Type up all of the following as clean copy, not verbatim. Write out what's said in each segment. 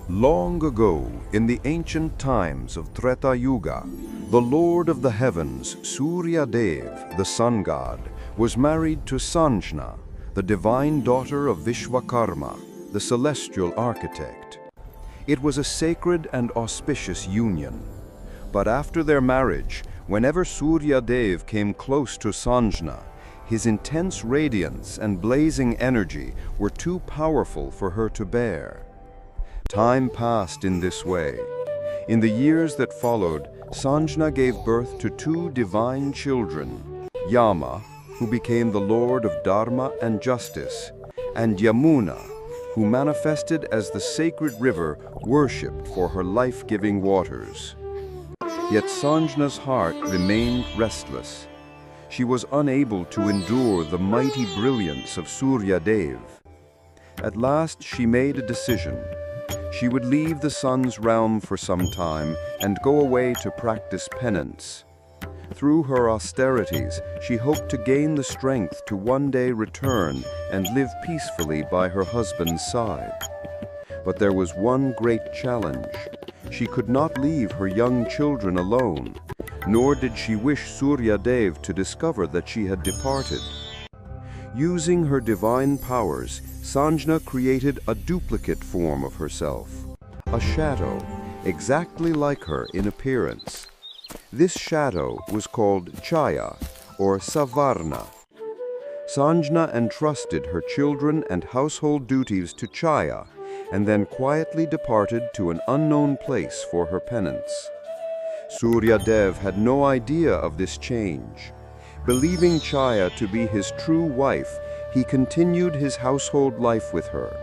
Long ago, in the ancient times of Treta Yuga, the Lord of the heavens, Surya Dev, the sun god, was married to Sanjna, the divine daughter of Vishwakarma, the celestial architect. It was a sacred and auspicious union. But after their marriage, whenever Surya Dev came close to Sanjna, his intense radiance and blazing energy were too powerful for her to bear. Time passed in this way. In the years that followed, Sanjna gave birth to two divine children, Yama, who became the Lord of Dharma and Justice, and Yamuna, who manifested as the sacred river worshipped for her life-giving waters. Yet Sanjna's heart remained restless. She was unable to endure the mighty brilliance of Surya Dev. At last she made a decision. She would leave the sun's realm for some time and go away to practice penance. Through her austerities, she hoped to gain the strength to one day return and live peacefully by her husband's side. But there was one great challenge. She could not leave her young children alone, nor did she wish Surya Dev to discover that she had departed. Using her divine powers, Sanjna created a duplicate form of herself, a shadow, exactly like her in appearance. This shadow was called Chaya, or Savarna. Sanjna entrusted her children and household duties to Chaya, and then quietly departed to an unknown place for her penance. Surya Dev had no idea of this change. Believing Chaya to be his true wife, he continued his household life with her.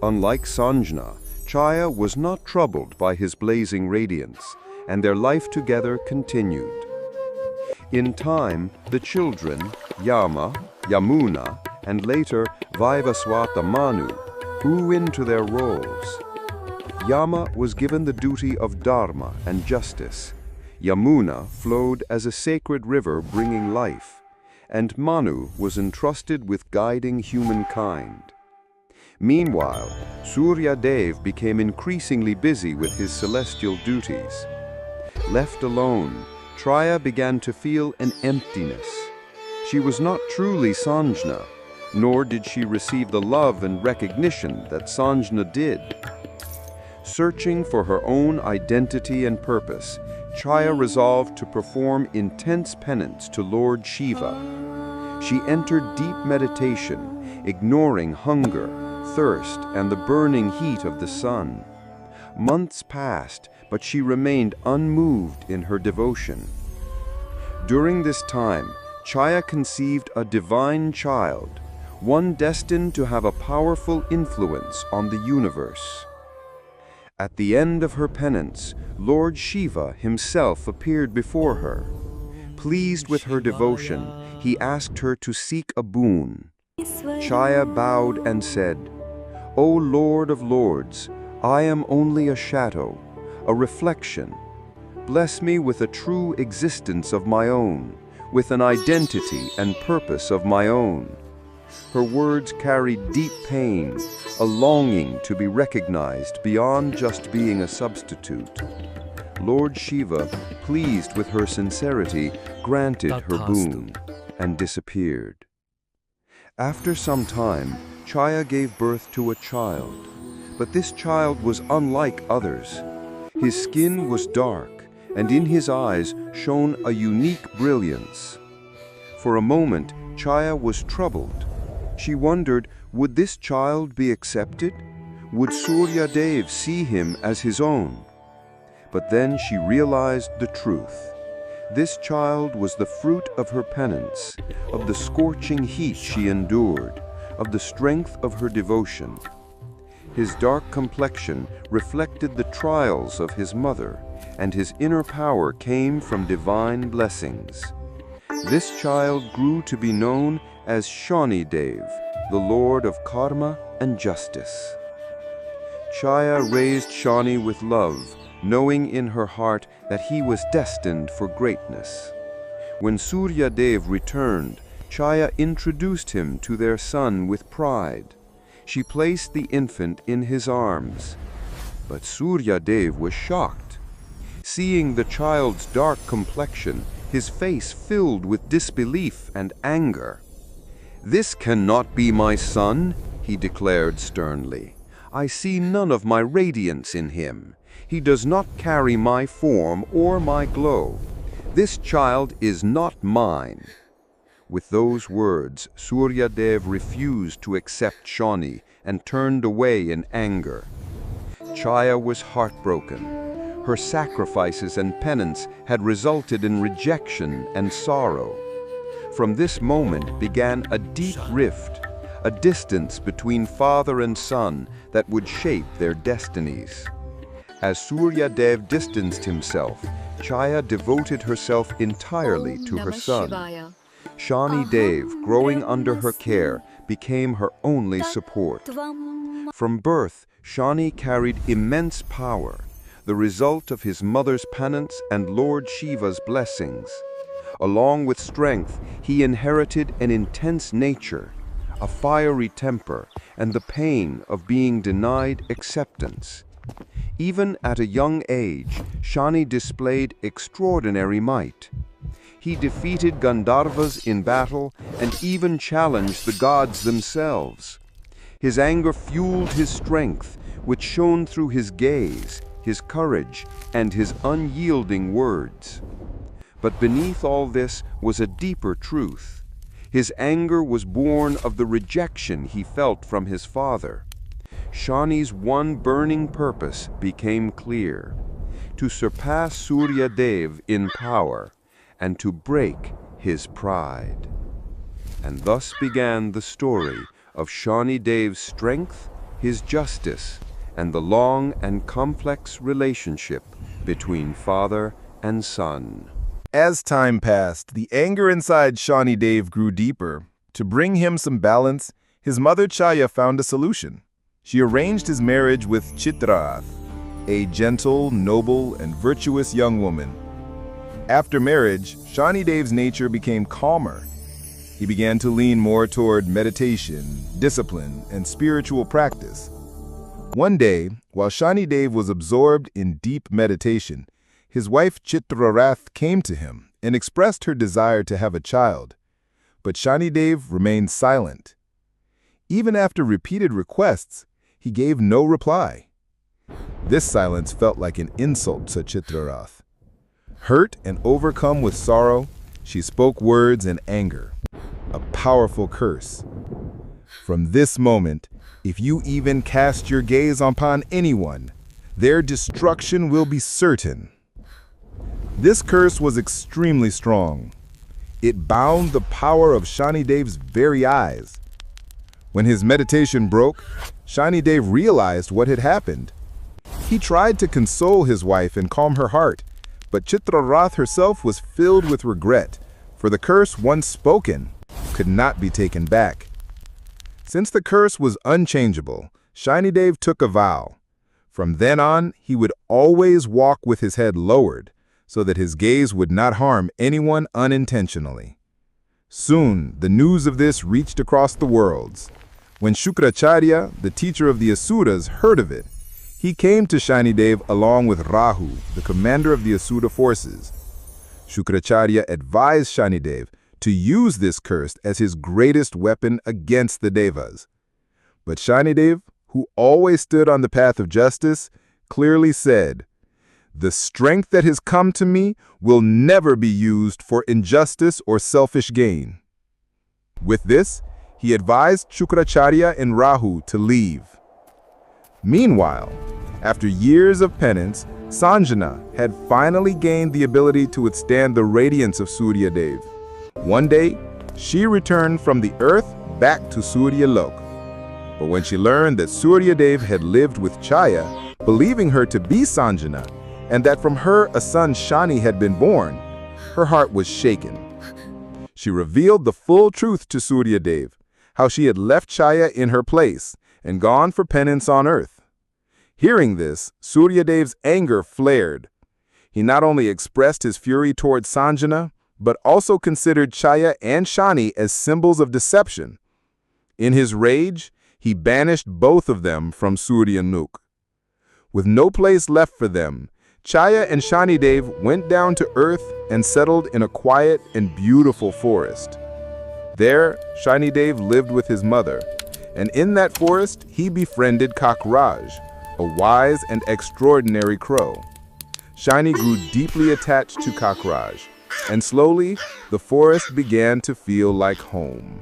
Unlike Sanjna, Chaya was not troubled by his blazing radiance, and their life together continued. In time, the children, Yama, Yamuna, and later Vaivaswata Manu, grew into their roles. Yama was given the duty of Dharma and justice. Yamuna flowed as a sacred river bringing life, and Manu was entrusted with guiding humankind. Meanwhile, Surya Dev became increasingly busy with his celestial duties. Left alone, Chaya began to feel an emptiness. She was not truly Sanjna, nor did she receive the love and recognition that Sanjna did. Searching for her own identity and purpose, Chaya resolved to perform intense penance to Lord Shiva. She entered deep meditation, ignoring hunger, thirst, and the burning heat of the sun. Months passed, but she remained unmoved in her devotion. During this time, Chaya conceived a divine child, one destined to have a powerful influence on the universe. At the end of her penance, Lord Shiva himself appeared before her. Pleased with her devotion, he asked her to seek a boon. Chaya bowed and said, "O Lord of Lords, I am only a shadow, a reflection. Bless me with a true existence of my own, with an identity and purpose of my own." Her words carried deep pain, a longing to be recognized beyond just being a substitute. Lord Shiva, pleased with her sincerity, granted her boon and disappeared. After some time, Chaya gave birth to a child, but this child was unlike others. His skin was dark, and in his eyes shone a unique brilliance. For a moment, Chaya was troubled. She wondered, would this child be accepted? Would Surya Dev see him as his own? But then she realized the truth. This child was the fruit of her penance, of the scorching heat she endured, of the strength of her devotion. His dark complexion reflected the trials of his mother, and his inner power came from divine blessings. This child grew to be known as Shani Dev, the Lord of Karma and Justice. Chaya raised Shani with love, knowing in her heart that he was destined for greatness. When Surya Dev returned, Chaya introduced him to their son with pride. She placed the infant in his arms. But Suryadev was shocked. Seeing the child's dark complexion, his face filled with disbelief and anger. "This cannot be my son," he declared sternly. "I see none of my radiance in him. He does not carry my form or my glow. This child is not mine." With those words, Suryadev refused to accept Shani and turned away in anger. Chaya was heartbroken. Her sacrifices and penance had resulted in rejection and sorrow. From this moment began a deep rift, a distance between father and son that would shape their destinies. As Suryadev distanced himself, Chaya devoted herself entirely to her son. Shani Dev, growing under her care, became her only support. From birth, Shani carried immense power, the result of his mother's penance and Lord Shiva's blessings. Along with strength, he inherited an intense nature, a fiery temper, and the pain of being denied acceptance. Even at a young age, Shani displayed extraordinary might. He defeated Gandharvas in battle and even challenged the gods themselves. His anger fueled his strength, which shone through his gaze, his courage, and his unyielding words. But beneath all this was a deeper truth. His anger was born of the rejection he felt from his father. Shani's one burning purpose became clear: to surpass Suryadev in power and to break his pride. And thus began the story of Shani Dev's strength, his justice, and the long and complex relationship between father and son. As time passed, the anger inside Shani Dev grew deeper. To bring him some balance, his mother Chaya found a solution. She arranged his marriage with Chitrath, a gentle, noble, and virtuous young woman. After marriage, Shani Dev's nature became calmer. He began to lean more toward meditation, discipline, and spiritual practice. One day, while Shani Dev was absorbed in deep meditation, his wife Chitrath came to him and expressed her desire to have a child. But Shani Dev remained silent. Even after repeated requests, he gave no reply. This silence felt like an insult to Chitrath. Hurt and overcome with sorrow, she spoke words in anger, a powerful curse. "From this moment, if you even cast your gaze upon anyone, their destruction will be certain." This curse was extremely strong. It bound the power of Shani Dev's very eyes. When his meditation broke, Shani Dev realized what had happened. He tried to console his wife and calm her heart, but Chitrath herself was filled with regret, for the curse once spoken could not be taken back. Since the curse was unchangeable, Shani Dev took a vow. From then on, he would always walk with his head lowered, so that his gaze would not harm anyone unintentionally. Soon, the news of this reached across the worlds. When Shukracharya, the teacher of the Asuras, heard of it, he came to Shani Dev along with Rahu, the commander of the Asura forces. Shukracharya advised Shani Dev to use this curse as his greatest weapon against the Devas. But Shani Dev, who always stood on the path of justice, clearly said, "The strength that has come to me will never be used for injustice or selfish gain." With this, he advised Shukracharya and Rahu to leave. Meanwhile, after years of penance, Sanjana had finally gained the ability to withstand the radiance of Suryadev. One day, she returned from the earth back to Suryalok. But when she learned that Suryadev had lived with Chaya, believing her to be Sanjana, and that from her a son Shani had been born, her heart was shaken. She revealed the full truth to Suryadev, how she had left Chaya in her place and gone for penance on earth. Hearing this, Suryadev's anger flared. He not only expressed his fury toward Sanjana, but also considered Chaya and Shani as symbols of deception. In his rage, he banished both of them from Suryanuk. With no place left for them, Chaya and Shani Dev went down to earth and settled in a quiet and beautiful forest. There, Shani Dev lived with his mother, and in that forest he befriended Kakraj, a wise and extraordinary crow. Shani grew deeply attached to Kakraj, and slowly the forest began to feel like home.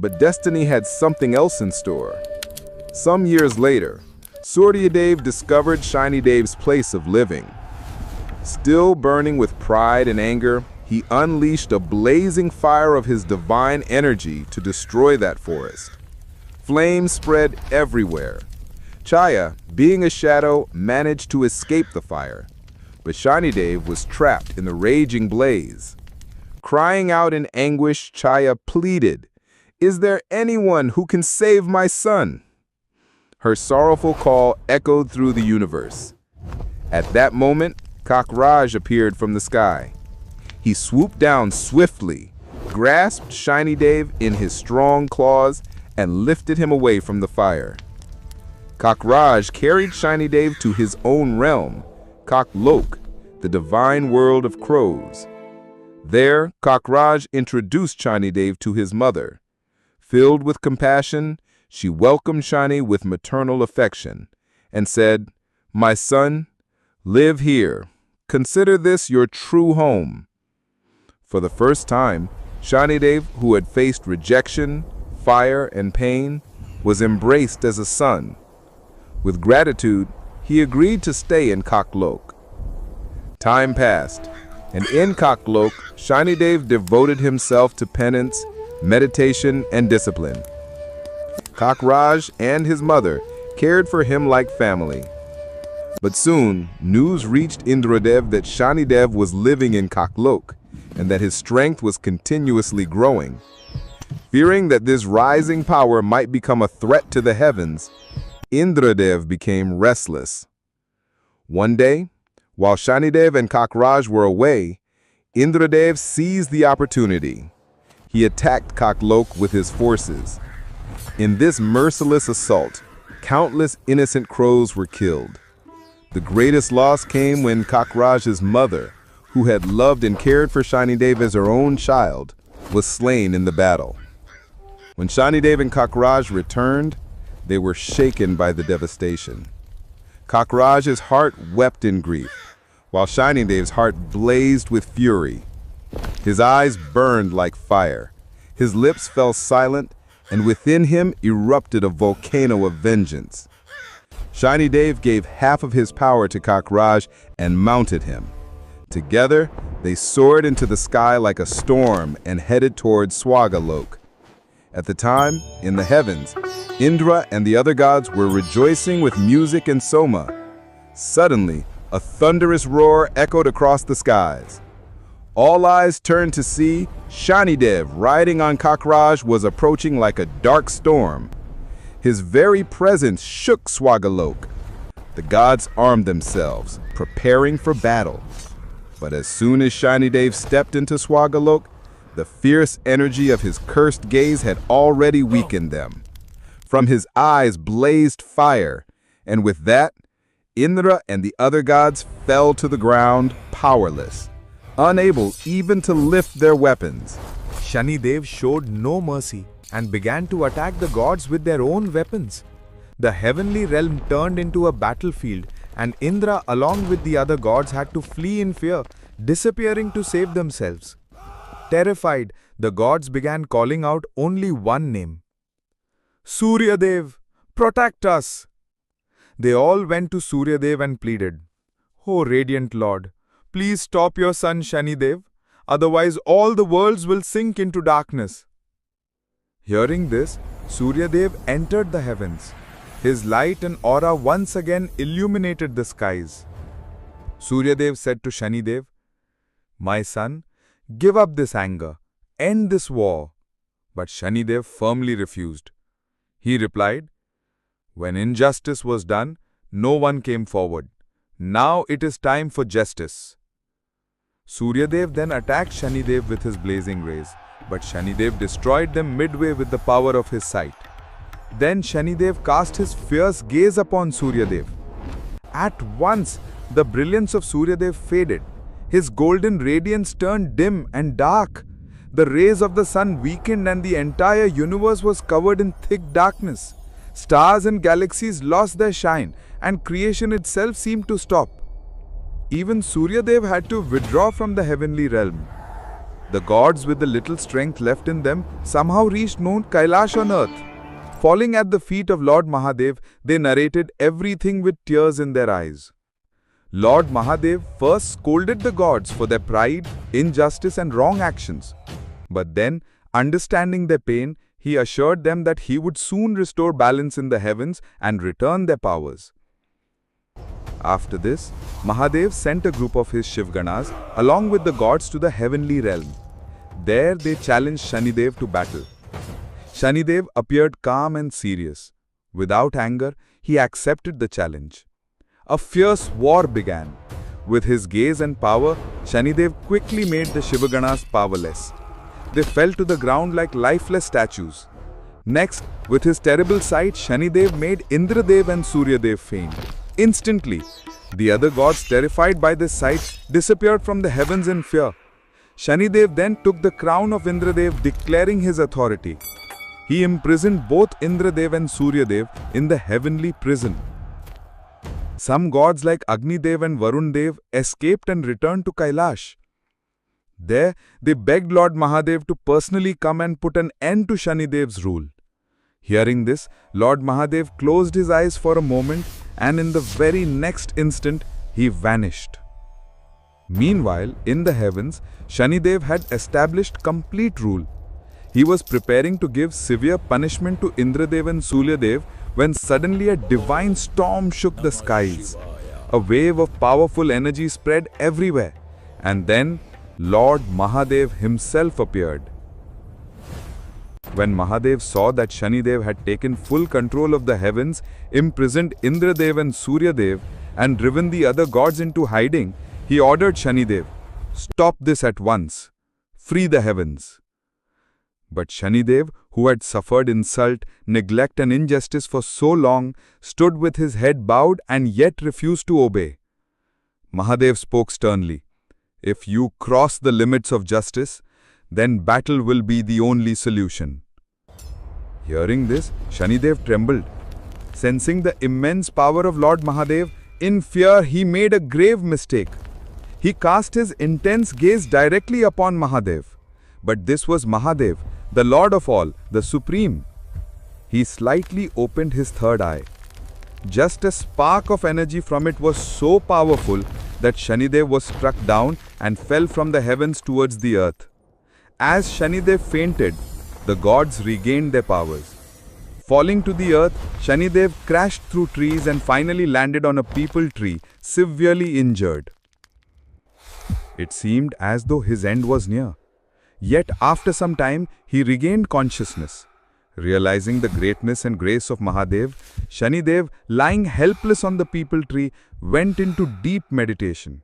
But destiny had something else in store. Some years later, Suryadev discovered Shani Dev's place of living. Still burning with pride and anger, he unleashed a blazing fire of his divine energy to destroy that forest. Flames spread everywhere. Chaya, being a shadow, managed to escape the fire, but Shani Dev was trapped in the raging blaze. Crying out in anguish, Chaya pleaded, "Is there anyone who can save my son?" Her sorrowful call echoed through the universe. At that moment, Kakraj appeared from the sky. He swooped down swiftly, grasped Shani Dev in his strong claws, and lifted him away from the fire. Kakraj carried Shani Dev to his own realm, Kaklok, the divine world of crows. There, Kakraj introduced Shani Dev to his mother. Filled with compassion, she welcomed Shani with maternal affection and said, "My son, live here. Consider this your true home." For the first time, Shani Dev, who had faced rejection, fire, and pain, was embraced as a son. With gratitude, he agreed to stay in Kaklok. Time passed, and in Kaklok, Shani Dev devoted himself to penance, meditation, and discipline. Kakraj and his mother cared for him like family. But soon, news reached Indradev that Shani Dev was living in Kaklok, and that his strength was continuously growing. Fearing that this rising power might become a threat to the heavens, Indradev became restless. One day, while Shani Dev and Kakraj were away, Indradev seized the opportunity. He attacked Kaklok with his forces. In this merciless assault, countless innocent crows were killed. The greatest loss came when Kakraj's mother, who had loved and cared for Shani Dev as her own child, was slain in the battle. When Shani Dev and Kakraj returned, they were shaken by the devastation. Kakraj's heart wept in grief, while Shani Dev's heart blazed with fury. His eyes burned like fire, his lips fell silent, and within him erupted a volcano of vengeance. Shani Dev gave half of his power to Kakraj and mounted him. Together, they soared into the sky like a storm and headed toward Swagalok. At the time, in the heavens, Indra and the other gods were rejoicing with music and soma. Suddenly, a thunderous roar echoed across the skies. All eyes turned to see Shani Dev riding on Kakraj was approaching like a dark storm. His very presence shook Swagalok. The gods armed themselves, preparing for battle. But as soon as Shani Dev stepped into Swagalok, the fierce energy of his cursed gaze had already weakened them. From his eyes blazed fire, and with that, Indra and the other gods fell to the ground, powerless, unable even to lift their weapons. Shani Dev showed no mercy and began to attack the gods with their own weapons. The heavenly realm turned into a battlefield, and Indra along with the other gods had to flee in fear, disappearing to save themselves. Terrified, the gods began calling out only one name. "Suryadev, protect us!" They all went to Suryadev and pleaded, "O radiant Lord, please stop your son Shani Dev, otherwise all the worlds will sink into darkness." Hearing this, Suryadev entered the heavens. His light and aura once again illuminated the skies. Suryadev said to Shani Dev, "My son, give up this anger, end this war." But Shani Dev firmly refused. He replied, "When injustice was done, no one came forward. Now it is time for justice." Suryadev then attacked Shani Dev with his blazing rays, but Shani Dev destroyed them midway with the power of his sight. Then Shani Dev cast his fierce gaze upon Suryadev. At once, the brilliance of Suryadev faded. His golden radiance turned dim and dark. The rays of the sun weakened and the entire universe was covered in thick darkness. Stars and galaxies lost their shine, and creation itself seemed to stop. Even Suryadev had to withdraw from the heavenly realm. The gods, with the little strength left in them, somehow reached Mount Kailash on earth. Falling at the feet of Lord Mahadev, they narrated everything with tears in their eyes. Lord Mahadev first scolded the gods for their pride, injustice and wrong actions. But then, understanding their pain, he assured them that he would soon restore balance in the heavens and return their powers. After this, Mahadev sent a group of his Shivganas along with the gods to the heavenly realm. There they challenged Shanidev to battle. Shanidev appeared calm and serious. Without anger, he accepted the challenge. A fierce war began. With his gaze and power, Shanidev quickly made the Shivaganas powerless. They fell to the ground like lifeless statues. Next, with his terrible sight, Shanidev made Indradev and Suryadev faint. Instantly, the other gods, terrified by this sight, disappeared from the heavens in fear. Shanidev then took the crown of Indradev, declaring his authority. He imprisoned both Indradev and Suryadev in the heavenly prison. Some gods like Agnidev and Varundev escaped and returned to Kailash. There, they begged Lord Mahadev to personally come and put an end to Shanidev's rule. Hearing this, Lord Mahadev closed his eyes for a moment, and in the very next instant, he vanished. Meanwhile, in the heavens, Shanidev had established complete rule. He was preparing to give severe punishment to Indradev and Suryadev when suddenly a divine storm shook the skies. A wave of powerful energy spread everywhere, and then Lord Mahadev himself appeared. When Mahadev saw that Shanidev had taken full control of the heavens, imprisoned Indradev and Suryadev, and driven the other gods into hiding, he ordered Shanidev, "Stop this at once. Free the heavens." But Shanidev, who had suffered insult, neglect and injustice for so long, stood with his head bowed and yet refused to obey. Mahadev spoke sternly, "If you cross the limits of justice, then battle will be the only solution." Hearing this, Shanidev trembled. Sensing the immense power of Lord Mahadev, in fear he made a grave mistake. He cast his intense gaze directly upon Mahadev. But this was Mahadev, the Lord of all, the Supreme. He slightly opened his third eye. Just a spark of energy from it was so powerful that Shanidev was struck down and fell from the heavens towards the earth. As Shanidev fainted, the gods regained their powers. Falling to the earth, Shanidev crashed through trees and finally landed on a peepal tree, severely injured. It seemed as though his end was near. Yet after some time, he regained consciousness. Realizing the greatness and grace of Mahadev, Shanidev, lying helpless on the peepal tree, went into deep meditation.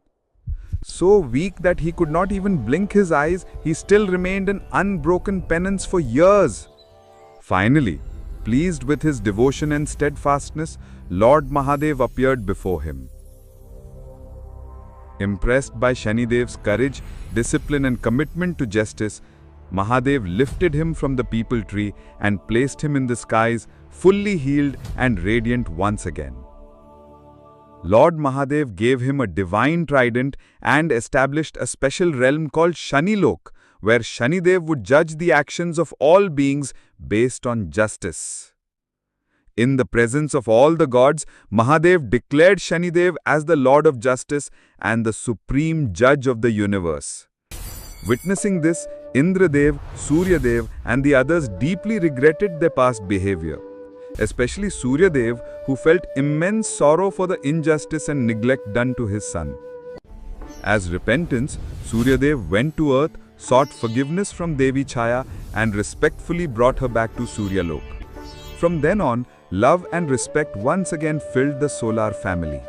So weak that he could not even blink his eyes, he still remained in unbroken penance for years. Finally, pleased with his devotion and steadfastness, Lord Mahadev appeared before him. Impressed by Shanidev's courage, discipline and commitment to justice, Mahadev lifted him from the peepal tree and placed him in the skies, fully healed and radiant once again. Lord Mahadev gave him a divine trident and established a special realm called Shanilok, where Shanidev would judge the actions of all beings based on justice. In the presence of all the gods, Mahadev declared Shanidev as the Lord of Justice and the supreme judge of the universe. Witnessing this, Indradev, Suryadev and the others deeply regretted their past behavior. Especially Suryadev, who felt immense sorrow for the injustice and neglect done to his son. As repentance, Suryadev went to earth, sought forgiveness from Devi Chaya and respectfully brought her back to Suryalok. From then on, love and respect once again filled the solar family.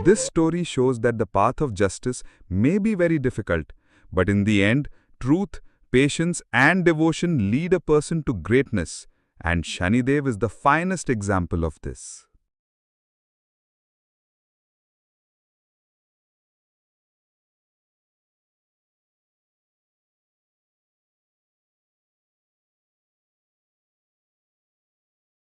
This story shows that the path of justice may be very difficult, but in the end, truth, patience and devotion lead a person to greatness, and Shanidev is the finest example of this.